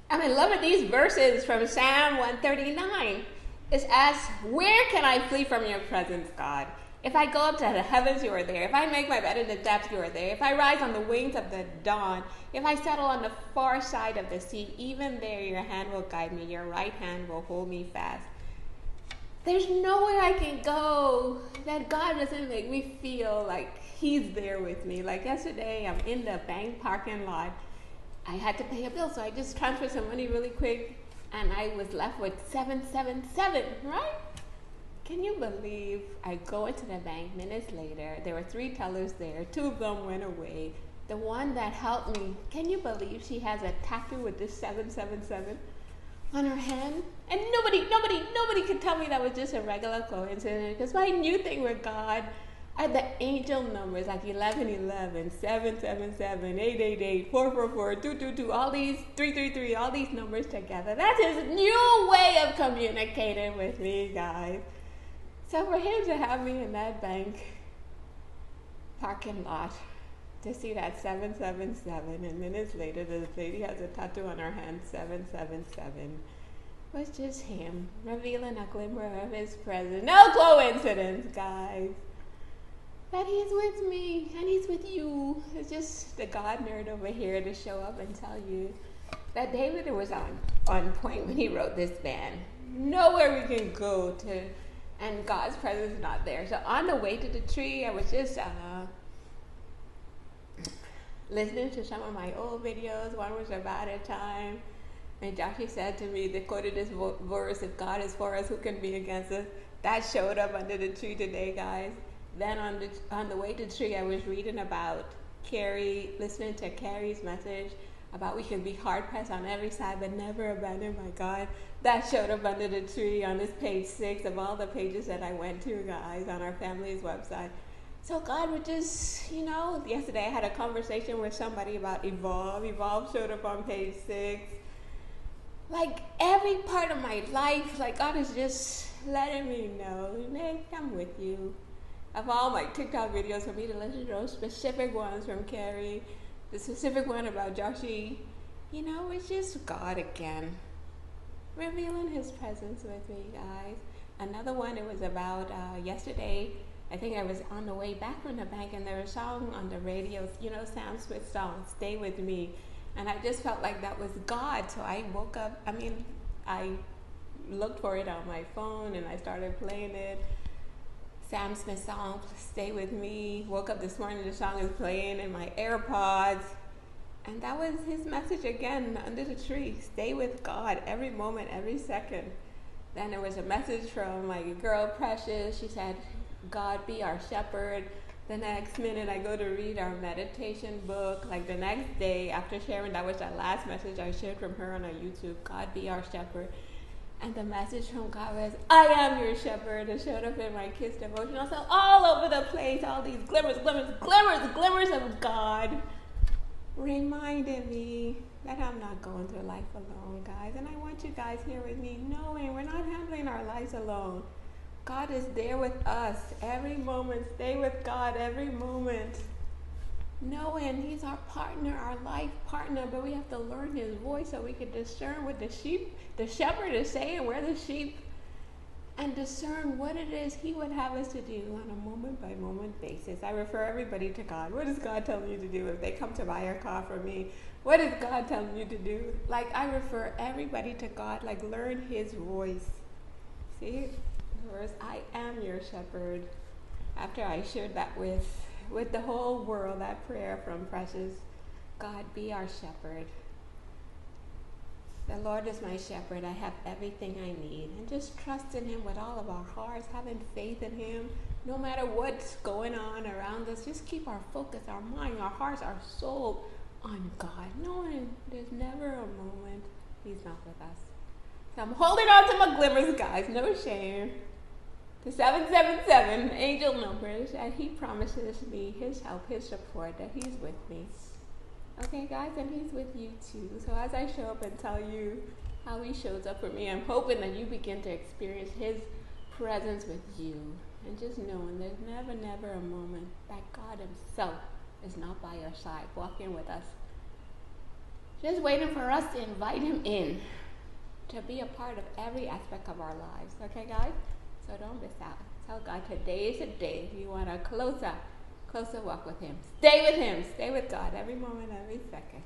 I'm in love with these verses from Psalm 139. It asks, where can I flee from your presence, God? If I go up to the heavens, you are there. If I make my bed in the depths, you are there. If I rise on the wings of the dawn, if I settle on the far side of the sea, even there your hand will guide me, your right hand will hold me fast. There's nowhere I can go that God doesn't make me feel like He's there with me. Like yesterday, I'm in the bank parking lot. I had to pay a bill, so I just transferred some money really quick, and I was left with 777, right? Can you believe I go into the bank minutes later? There were 3 tellers there. 2 of them went away. The one that helped me, can you believe she has a tattoo with this 777 on her hand? And nobody could tell me that was just a regular coincidence, because my new thing with God are the angel numbers, like 1111, 777, 888, 444, 222, all these 333, all these numbers together. That's his new way of communicating with me, guys. So for him to have me in that bank parking lot to see that 777, and minutes later the lady has a tattoo on her hand, 777, was just him revealing a glimmer of his presence. No coincidence, guys, that he's with me and he's with you. It's just the God nerd over here to show up and tell you that David was on point when he wrote this band. Nowhere we can go to, and God's presence is not there. So on the way to the tree, I was just listening to some of my old videos. One was about a time, and Joshie said to me, they quoted this verse, if God is for us, who can be against us? That showed up under the tree today, guys. Then on the way to the tree, I was reading about Carrie, listening to Carrie's message about we can be hard pressed on every side but never abandoned by God. That showed up under the tree on this page 6 of all the pages that I went to, guys, on our family's website. So God would just, yesterday I had a conversation with somebody about Evolve. Evolve showed up on page 6. Like every part of my life, like God is just letting me know, Nick, I'm with you. Of all my TikTok videos, for me to listen to those specific ones from Carrie, the specific one about Joshie, it's just God again, revealing his presence with me, guys. Another one, it was about yesterday. I think I was on the way back from the bank, and there was a song on the radio, Sam Smith song, Stay With Me. And I just felt like that was God. So I woke up, I looked for it on my phone, and I started playing it. Sam Smith song, Stay With Me. Woke up this morning, the song is playing in my AirPods. And that was his message again under the tree. Stay with God every moment, every second. Then there was a message from my girl Precious. She said, God be our shepherd. The next minute I go to read our meditation book. Like the next day after sharing, that was the last message I shared from her on our YouTube. God be our shepherd. And the message from God was, I am your shepherd. It showed up in my kids' devotional. So all over the place, all these glimmers of God reminded me that I'm not going through life alone, guys. And I want you guys here with me knowing we're not handling our lives alone. God is there with us every moment. Stay with God every moment. Knowing he's our partner, our life partner, but we have to learn his voice so we can discern what the shepherd is saying, we're the sheep, and discern what it is he would have us to do on a moment by moment basis. I refer everybody to God. What is God telling you to do? If they come to buy a car from me, what is God telling you to do? Like, I refer everybody to God, like learn his voice. See, verse, I am your shepherd. After I shared that with the whole world, that prayer from Precious, God be our shepherd. The Lord is my shepherd. I have everything I need. And just trust in him with all of our hearts, having faith in him. No matter what's going on around us, just keep our focus, our mind, our hearts, our soul on God, knowing there's never a moment he's not with us. So I'm holding on to my glimmers, guys. No shame. The 777 angel numbers, and he promises me his help, his support, that he's with me. Okay, guys, and he's with you too. So as I show up and tell you how he shows up for me, I'm hoping that you begin to experience his presence with you. And just knowing there's never a moment that God himself is not by your side, walking with us Just waiting for us to invite him in to be a part of every aspect of our lives. Okay, guys? So don't miss out. Tell God today is the day you want a closer walk with him. Stay with him. Stay with God every moment, every second.